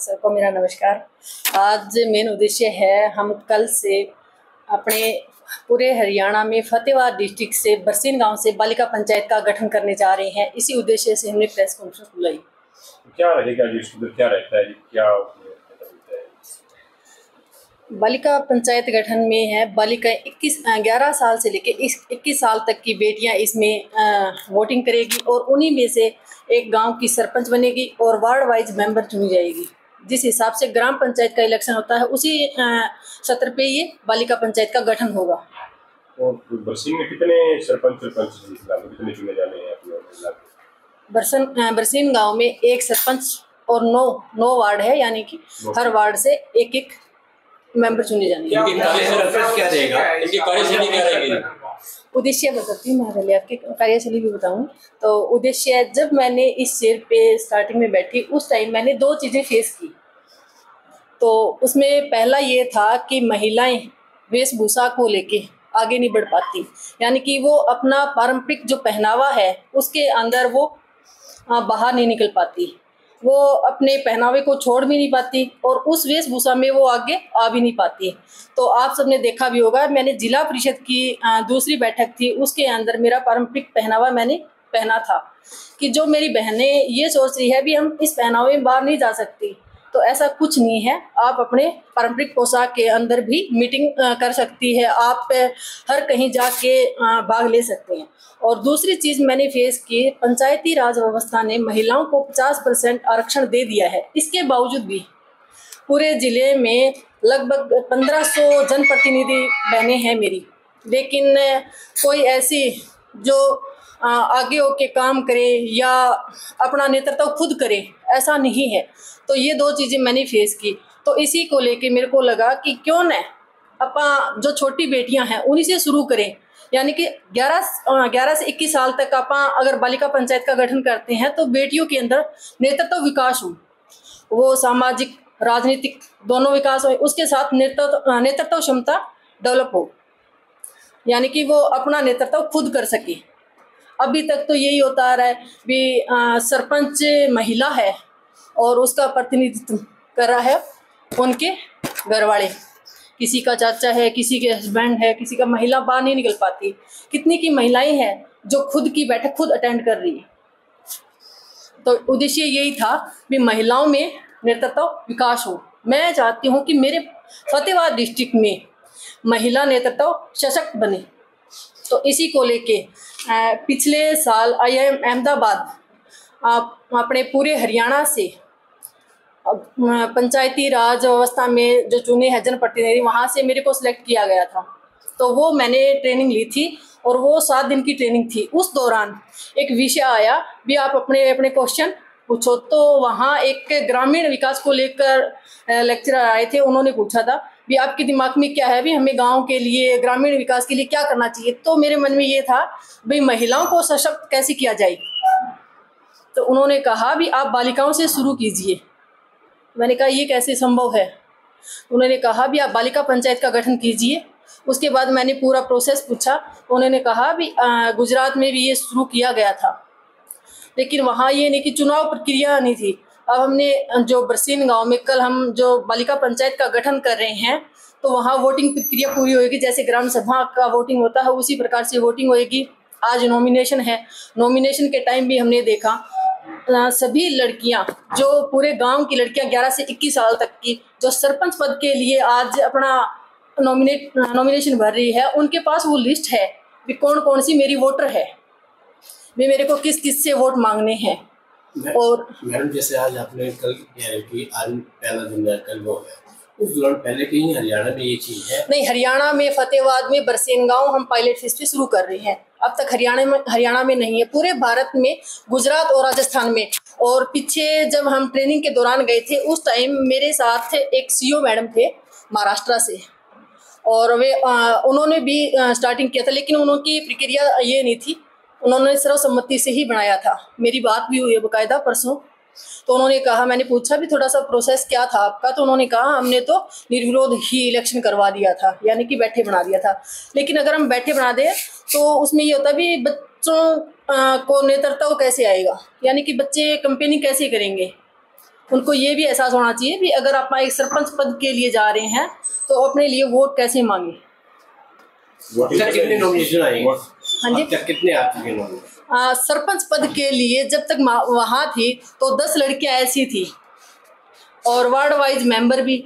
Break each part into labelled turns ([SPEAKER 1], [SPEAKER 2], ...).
[SPEAKER 1] सबको मेरा नमस्कार। आज मेन उद्देश्य है हम कल से अपने पूरे हरियाणा में फतेहाबाद डिस्ट्रिक्ट से बरसीन गांव से बालिका पंचायत का गठन करने जा रहे हैं। इसी उद्देश्य से हमने प्रेस कॉन्फ्रेंस बुलाई।
[SPEAKER 2] क्या रहेगा जी, इसमें क्या रहता है जी, क्या
[SPEAKER 1] बालिका पंचायत गठन में है बालिका 11 साल से लेकर 21 साल तक की बेटियां इसमें वोटिंग करेगी और उन्हीं में से एक गांव की सरपंच बनेगी और वार्ड वाइज मेंबर चुनी जाएगी। जिस हिसाब से ग्राम पंचायत का इलेक्शन होता है उसी सत्र पे ये बालिका पंचायत का गठन होगा।
[SPEAKER 2] और बरसीन में कितने सरपंच कितने चुने जाने हैं?
[SPEAKER 1] बरसीन गांव में एक सरपंच और 9 वार्ड है, यानी कि हर वार्ड से एक मेंबर चुने जाने।
[SPEAKER 3] क्या रहेगा, इनकी कार्यशैली क्या रहेगी?
[SPEAKER 1] उद्देश्य बताती हूँ, मैं आपकी कार्यशैली भी बताऊँ। तो उद्देश्य, जब मैंने इस चेयर पे स्टार्टिंग में बैठी उस टाइम मैंने 2 चीज़ें फेस की। तो उसमें पहला ये था कि महिलाएं वेशभूषा को लेके आगे नहीं बढ़ पाती, यानी कि वो अपना पारंपरिक जो पहनावा है उसके अंदर वो बाहर नहीं निकल पाती, वो अपने पहनावे को छोड़ भी नहीं पाती और उस वेशभूषा में वो आगे आ भी नहीं पाती। तो आप सबने देखा भी होगा, मैंने जिला परिषद की दूसरी बैठक थी, उसके अंदर मेरा पारंपरिक पहनावा मैंने पहना था कि जो मेरी बहनें ये सोच रही है भी हम इस पहनावे में बाहर नहीं जा सकती, तो ऐसा कुछ नहीं है। आप अपने पारंपरिक पोशाक के अंदर भी मीटिंग कर सकती है, आप हर कहीं जाके भाग ले सकते हैं। और दूसरी चीज़ मैंने फेस की, पंचायती राज व्यवस्था ने महिलाओं को 50% आरक्षण दे दिया है। इसके बावजूद भी पूरे ज़िले में लगभग 1500 जनप्रतिनिधि बहनें हैं मेरी, लेकिन कोई ऐसी जो आगे होके काम करे या अपना नेतृत्व खुद करे, ऐसा नहीं है। तो ये 2 चीज़ें मैंने फेस की। तो इसी को लेके मेरे को लगा कि क्यों न अपना जो छोटी बेटियां हैं उन्हीं से शुरू करें, यानी कि 11 से 21 साल तक अगर बालिका पंचायत का गठन करते हैं तो बेटियों के अंदर नेतृत्व विकास हो, वो सामाजिक राजनीतिक दोनों विकास हो, उसके साथ नेतृत्व क्षमता डेवलप हो, यानी कि वो अपना नेतृत्व खुद कर सके। अभी तक तो यही होता आ रहा है भी सरपंच महिला है और उसका प्रतिनिधित्व कर रहा है उनके घर वाले, किसी का चाचा है, किसी के हस्बैंड है, किसी का महिला बाहर नहीं निकल पाती। कितनी की महिलाएं हैं जो खुद की बैठक खुद अटेंड कर रही है। तो उद्देश्य यही था कि महिलाओं में नेतृत्व विकास हो। मैं चाहती हूँ कि मेरे फतेहाबाद डिस्ट्रिक्ट में महिला नेतृत्व सशक्त बने। तो इसी को लेके पिछले साल IIM अहमदाबाद अपने पूरे हरियाणा से पंचायती राज व्यवस्था में जो चुने हैं जनप्रतिनिधि, वहाँ से मेरे को सिलेक्ट किया गया था। तो वो मैंने ट्रेनिंग ली थी और वो 7 दिन की ट्रेनिंग थी। उस दौरान एक विषय आया भी आप अपने क्वेश्चन पूछो। तो वहाँ एक ग्रामीण विकास को लेकर लेक्चरर आए थे, उन्होंने पूछा था भी आपके दिमाग में क्या है भी हमें गांव के लिए ग्रामीण विकास के लिए क्या करना चाहिए। तो मेरे मन में ये था भाई महिलाओं को सशक्त कैसे किया जाए। तो उन्होंने कहा भी आप बालिकाओं से शुरू कीजिए। मैंने कहा ये कैसे संभव है। उन्होंने कहा भी आप बालिका पंचायत का गठन कीजिए। उसके बाद मैंने पूरा प्रोसेस पूछा, उन्होंने कहा भी गुजरात में भी ये शुरू किया गया था, लेकिन वहाँ ये नहीं कि चुनाव प्रक्रिया नहीं थी। अब हमने जो बरसीन गांव में कल हम जो बालिका पंचायत का गठन कर रहे हैं तो वहाँ वोटिंग प्रक्रिया पूरी होगी, जैसे ग्राम सभा का वोटिंग होता है उसी प्रकार से वोटिंग होएगी। आज नॉमिनेशन है, नॉमिनेशन के टाइम भी हमने देखा सभी लड़कियां, जो पूरे गांव की लड़कियां 11 से 21 साल तक की जो सरपंच पद के लिए आज अपना नॉमिनेशन भर रही है, उनके पास वो लिस्ट है कि कौन कौन सी मेरी वोटर है, भी मेरे को किस किस से वोट मांगने हैं। और
[SPEAKER 3] मैडम जैसे आज आपने कल कह रहे कि आज पहला दिन है, कल वो है, उस दौरान पहले कहीं हरियाणा में ये चीज है?
[SPEAKER 1] नहीं, हरियाणा में फतेहाबाद में बरसीन गांव हम पायलट फेज पे शुरू कर रहे हैं। अब तक हरियाणा में नहीं है, पूरे भारत में गुजरात और राजस्थान में। और पीछे जब हम ट्रेनिंग के दौरान गए थे उस टाइम मेरे साथ एक CO मैडम थे महाराष्ट्र से, और वे उन्होंने भी स्टार्टिंग किया था, लेकिन उनकी प्रक्रिया ये नहीं थी, उन्होंने सर्वसम्मति से ही बनाया था। मेरी बात भी हुई है बाकायदा परसों। तो उन्होंने कहा, मैंने पूछा भी थोड़ा सा प्रोसेस क्या था आपका, तो उन्होंने कहा हमने तो निर्विरोध ही इलेक्शन करवा दिया था, यानी कि बैठे बना दिया था। लेकिन अगर हम बैठे बना दें तो उसमें ये होता भी बच्चों को नेतृत्व कैसे आएगा, यानी कि बच्चे कंपेनिंग कैसे करेंगे। उनको ये भी एहसास होना चाहिए कि अगर आप एक सरपंच पद के लिए जा रहे हैं तो अपने लिए वोट कैसे मांगे।
[SPEAKER 3] कितने नॉमिनेशन आए?
[SPEAKER 1] हाँ जी,
[SPEAKER 3] कितने आ चुके नॉमिनेशन?
[SPEAKER 1] सरपंच पद के लिए जब तक वहाँ थी तो 10 लड़कियां ऐसी थी और वार्ड वाइज मेंबर भी।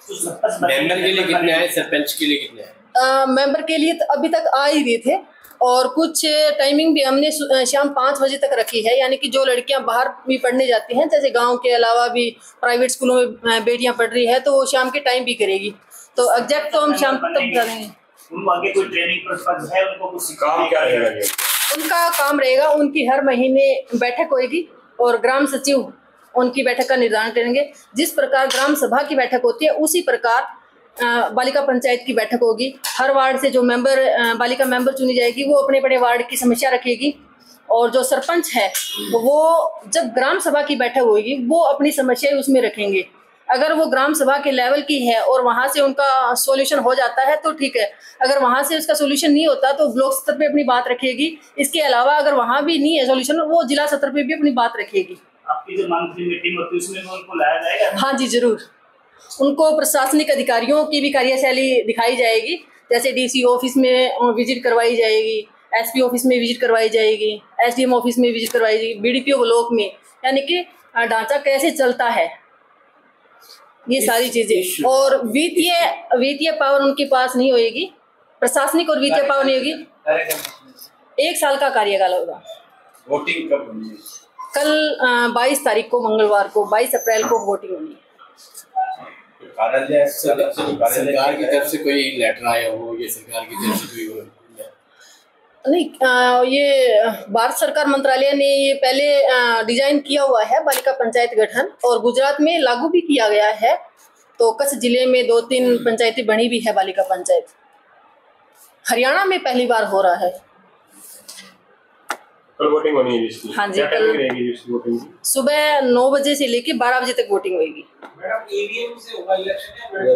[SPEAKER 3] मेंबर के लिए कितने आए, सरपंच के लिए कितने आए?
[SPEAKER 1] मेंबर के लिए तो अभी तक आ ही रहे थे और कुछ टाइमिंग भी हमने शाम 5 बजे तक रखी है, यानी कि जो लड़कियां बाहर भी पढ़ने जाती हैं, जैसे गांव के अलावा भी प्राइवेट स्कूलों में बेटियां पढ़ रही है, तो वो शाम के टाइम भी करेगी। तो एग्जैक्ट तो हम शाम तक करेंगे।
[SPEAKER 4] उनको आगे कोई ट्रेनिंग पर्पस है, उनको कुछ
[SPEAKER 2] काम क्या रहेगा?
[SPEAKER 1] उनका काम रहेगा, उनकी हर महीने बैठक होगी और ग्राम सचिव उनकी बैठक का निर्धारण करेंगे। जिस प्रकार ग्राम सभा की बैठक होती है उसी प्रकार बालिका पंचायत की बैठक होगी। हर वार्ड से जो मेंबर बालिका मेंबर चुनी जाएगी वो अपने अपने वार्ड की समस्या रखेगी और जो सरपंच है वो जब ग्राम सभा की बैठक होगी वो अपनी समस्या उसमें रखेंगे। अगर वो ग्राम सभा के लेवल की है और वहाँ से उनका सॉल्यूशन हो जाता है तो ठीक है, अगर वहाँ से उसका सॉल्यूशन नहीं होता तो ब्लॉक स्तर पे अपनी बात रखेगी। इसके अलावा अगर वहाँ भी नहीं है सॉल्यूशन, वो जिला स्तर पे भी अपनी बात रखेगी।
[SPEAKER 4] आपकी जो मंथली मीटिंग होती है उसमें उनको लाया जाएगा?
[SPEAKER 1] हाँ जी, जरूर। उनको प्रशासनिक अधिकारियों की भी कार्यशैली दिखाई जाएगी, जैसे डीसी ऑफिस में विजिट करवाई जाएगी, एसपी ऑफिस में विजिट करवाई जाएगी, एसडीएम ऑफिस में विजिट करवाई जाएगी, बीडीपीओ ब्लॉक में, यानी कि ढांचा कैसे चलता है ये सारी चीजें। और वित्तीय पावर उनके पास नहीं होगी, प्रशासनिक और वित्तीय पावर नहीं होगी। 1 साल का कार्यकाल होगा।
[SPEAKER 3] वोटिंग कब होनी है?
[SPEAKER 1] कल 22 तारीख को, मंगलवार को 22 अप्रैल को वोटिंग होनी है।
[SPEAKER 3] सरकार की तरफ से कोई लेटर आया हो या सरकार की तरफ से कोई
[SPEAKER 1] नहीं, ये भारत सरकार मंत्रालय ने ये पहले डिजाइन किया हुआ है बालिका पंचायत गठन, और गुजरात में लागू भी किया गया है। तो कच्छ जिले में 2-3 पंचायतें बनी भी है बालिका पंचायत। हरियाणा में पहली बार हो रहा है।
[SPEAKER 2] कल वोटिंग होनी है जिसकी?
[SPEAKER 1] हाँ जी,
[SPEAKER 2] कल रहेगी जिसकी वोटिंग?
[SPEAKER 1] सुबह 9 बजे से लेके 12 बजे तक वोटिंग होगी।
[SPEAKER 4] मैडम ईवीएम से होगा इलेक्शन या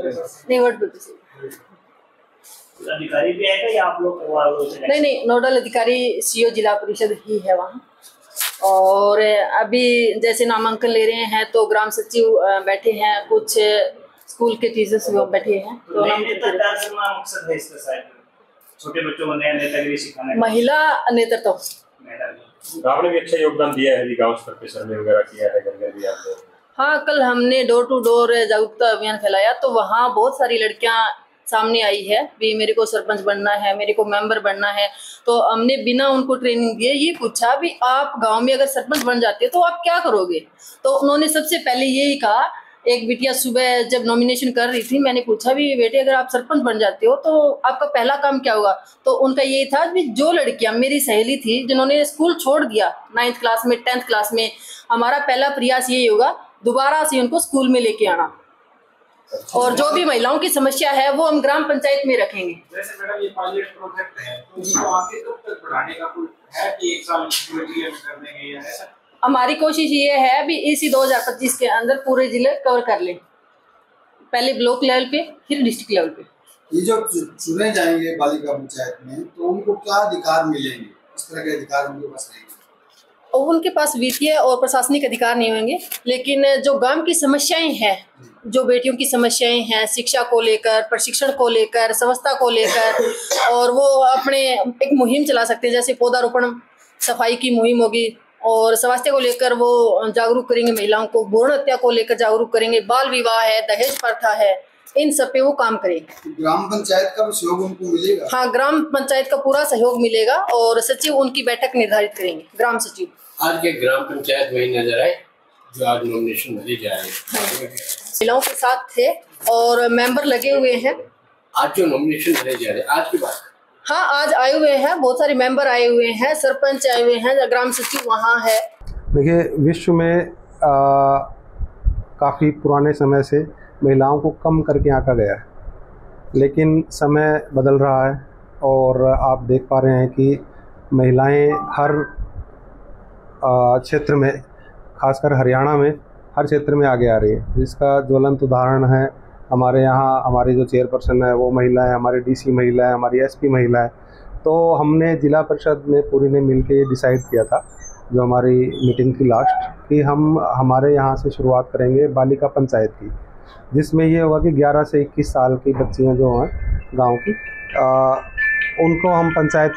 [SPEAKER 1] नहीं, वोट पेपर से।
[SPEAKER 4] अधिकारी भी आएगा या आप लोग करवा लोगे?
[SPEAKER 1] नहीं, नोडल अधिकारी सीओ जिला परिषद ही है वहाँ। और अभी जैसे नामांकन ले रहे हैं तो ग्राम सचिव बैठे हैं, कुछ स्कूल के टीचर्स बैठे हैं। तो
[SPEAKER 4] मकसद है इसका शायद छोटे बच्चों को नया नेतागिरी सिखाना,
[SPEAKER 1] महिला नेतृत्व।
[SPEAKER 2] आपने भी अच्छा योगदान दिया है, गांव स्तर पे सर्वे वगैरह किया है, घर घर भी आपने?
[SPEAKER 1] हाँ, कल हमने डोर टू डोर जागरूकता अभियान फैलाया तो वहाँ बहुत सारी लड़कियाँ सामने आई है भी मेरे को सरपंच बनना है, मेरे को मेंबर बनना है। तो हमने बिना उनको ट्रेनिंग दिए ये पूछा भी आप गांव में अगर सरपंच बन जाते हो तो आप क्या करोगे। तो उन्होंने सबसे पहले यही कहा, एक बिटिया सुबह जब नॉमिनेशन कर रही थी मैंने पूछा भी बेटे अगर आप सरपंच बन जाते हो तो आपका पहला काम क्या होगा। तो उनका यही था कि जो लड़कियां मेरी सहेली थी जिन्होंने स्कूल छोड़ दिया 9th क्लास में 10th क्लास में, हमारा पहला प्रयास यही होगा दोबारा से उनको स्कूल में लेके आना, और जो भी महिलाओं की समस्या है वो हम ग्राम पंचायत में रखेंगे।
[SPEAKER 4] जैसे मैडम ये पायलट प्रोजेक्ट है तो इसको आगे कब तक बढ़ाने का कोई है कि 1 साल क्लियर कर देंगे या ऐसा?
[SPEAKER 1] हमारी कोशिश ये है अभी इसी 2025 के अंदर पूरे जिले कवर कर लें, पहले ब्लॉक लेवल पे फिर डिस्ट्रिक्ट लेवल पे।
[SPEAKER 5] ये जो चुने जाएंगे बालिका पंचायत में तो उनको क्या अधिकार मिलेंगे, इस तरह के अधिकार उनके पास रहेंगे?
[SPEAKER 1] और उनके पास वित्तीय और प्रशासनिक अधिकार नहीं होंगे, लेकिन जो गांव की समस्याएं हैं, जो बेटियों की समस्याएं हैं, शिक्षा को लेकर, प्रशिक्षण को लेकर, स्वच्छता को लेकर, और वो अपने एक मुहिम चला सकते हैं, जैसे पौधारोपण सफाई की मुहिम होगी, और स्वास्थ्य को लेकर वो जागरूक करेंगे महिलाओं को, भ्रूण हत्या को लेकर जागरूक करेंगे, बाल विवाह है, दहेज प्रथा है, इन सब पे वो काम करेंगे।
[SPEAKER 5] ग्राम पंचायत का भी सहयोग उनको मिलेगा?
[SPEAKER 1] हाँ, ग्राम पंचायत का पूरा सहयोग मिलेगा और सचिव उनकी बैठक निर्धारित करेंगे, ग्राम सचिव।
[SPEAKER 3] आज के ग्राम पंचायत वही नजर आए जो आज नॉमिनेशन भरे जा रहे हैं,
[SPEAKER 1] महिलाओं के साथ थे और मेंबर लगे हुए हैं।
[SPEAKER 3] आज जो नॉमिनेशन भरे जा रहे हैं आज की बात?
[SPEAKER 1] हाँ, आज आए हुए हैं, बहुत सारे मेंबर आए हुए हैं, सरपंच आए हुए हैं, ग्राम सचिव वहाँ है।
[SPEAKER 6] देखिए, विश्व में काफ़ी पुराने समय से महिलाओं को कम करके आंका गया है, लेकिन समय बदल रहा है और आप देख पा रहे हैं कि महिलाएं हर क्षेत्र में, खासकर हरियाणा में हर क्षेत्र में आगे आ रही है, जिसका ज्वलंत उदाहरण है हमारे यहाँ हमारी जो चेयरपर्सन है वो महिला है, हमारी डीसी महिला है, हमारी एसपी महिला है। तो हमने जिला परिषद में पूरी ने मिलकर ये डिसाइड किया था जो हमारी मीटिंग थी लास्ट, कि हम हमारे यहाँ से शुरुआत करेंगे बालिका पंचायत की, जिसमें ये होगा कि 11 से 21 साल की बच्चियाँ जो हैं गांव की, उनको हम पंचायत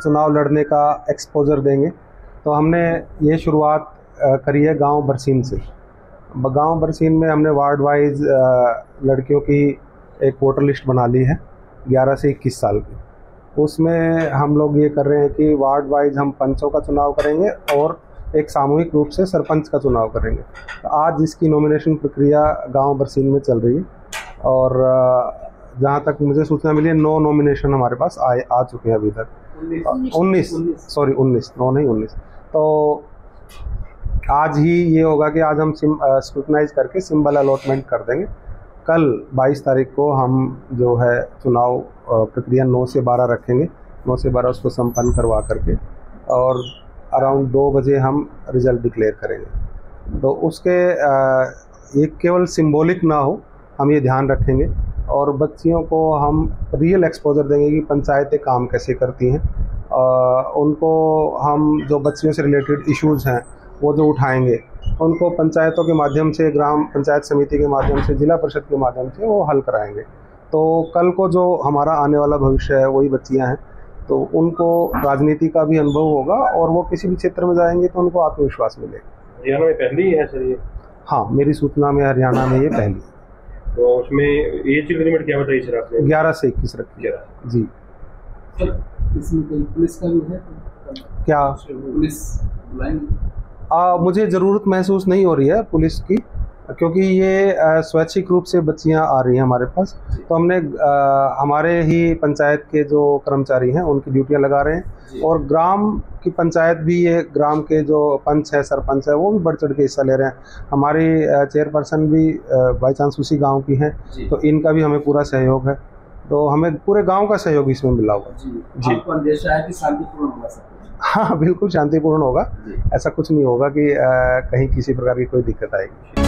[SPEAKER 6] चुनाव लड़ने का एक्सपोजर देंगे। तो हमने ये शुरुआत करी है गांव बरसीन से। गांव बरसीन में हमने वार्ड वाइज लड़कियों की एक वोटर लिस्ट बना ली है 11 से 21 साल की। उसमें हम लोग ये कर रहे हैं कि वार्ड वाइज हम पंचों का चुनाव करेंगे और एक सामूहिक रूप से सरपंच का चुनाव करेंगे। तो आज इसकी नॉमिनेशन प्रक्रिया गांव बरसीन में चल रही है और जहां तक मुझे सूचना मिली है 9 नॉमिनेशन हमारे पास आ चुके हैं अभी तक। 19। तो आज ही ये होगा कि आज हम स्क्रूटनाइज करके सिंबल अलॉटमेंट कर देंगे। कल 22 तारीख को हम जो है चुनाव प्रक्रिया 9 से 12 रखेंगे। 9 से 12 उसको संपन्न करवा करके और अराउंड 2 बजे हम रिज़ल्ट डिक्लेयर करेंगे। तो उसके ये केवल सिंबॉलिक ना हो, हम ये ध्यान रखेंगे और बच्चियों को हम रियल एक्सपोजर देंगे कि पंचायतें काम कैसे करती हैं। उनको हम जो बच्चियों से रिलेटेड इश्यूज़ हैं वो जो उठाएंगे, उनको पंचायतों के माध्यम से, ग्राम पंचायत समिति के माध्यम से, जिला परिषद के माध्यम से वो हल कराएंगे। तो कल को जो हमारा आने वाला भविष्य है वही बच्चियां हैं, तो उनको राजनीति का भी अनुभव होगा और वो किसी भी क्षेत्र में जाएंगे तो उनको आत्मविश्वास मिलेगा।
[SPEAKER 2] हरियाणा में पहली है सर ये?
[SPEAKER 6] हाँ, मेरी सूचना में हरियाणा में ये पहली है।
[SPEAKER 2] तो उसमें एज लिमिट क्या बताई सर आपने?
[SPEAKER 6] 11 से 21 रखी है जी।
[SPEAKER 7] सर इसमें कोई पुलिस का भी है
[SPEAKER 6] क्या?
[SPEAKER 7] पुलिस लाइन
[SPEAKER 6] मुझे ज़रूरत महसूस नहीं हो रही है पुलिस की, क्योंकि ये स्वैच्छिक रूप से बच्चियां आ रही हैं हमारे पास। तो हमने हमारे ही पंचायत के जो कर्मचारी हैं उनकी ड्यूटियां लगा रहे हैं और ग्राम की पंचायत भी, ये ग्राम के जो पंच है, सरपंच है, वो भी बढ़ चढ़ के हिस्सा ले रहे हैं। हमारी चेयरपर्सन भी बाई चांस उसी गाँव की हैं, तो इनका भी हमें पूरा सहयोग है। तो हमें पूरे गाँव का सहयोग इसमें मिला हुआ
[SPEAKER 7] जी। आपको अंदेशा है कि शांतिपूर्ण होगा सब?
[SPEAKER 6] हाँ, बिल्कुल शांतिपूर्ण होगा। ऐसा कुछ नहीं होगा कि कहीं किसी प्रकार की कोई दिक्कत आएगी।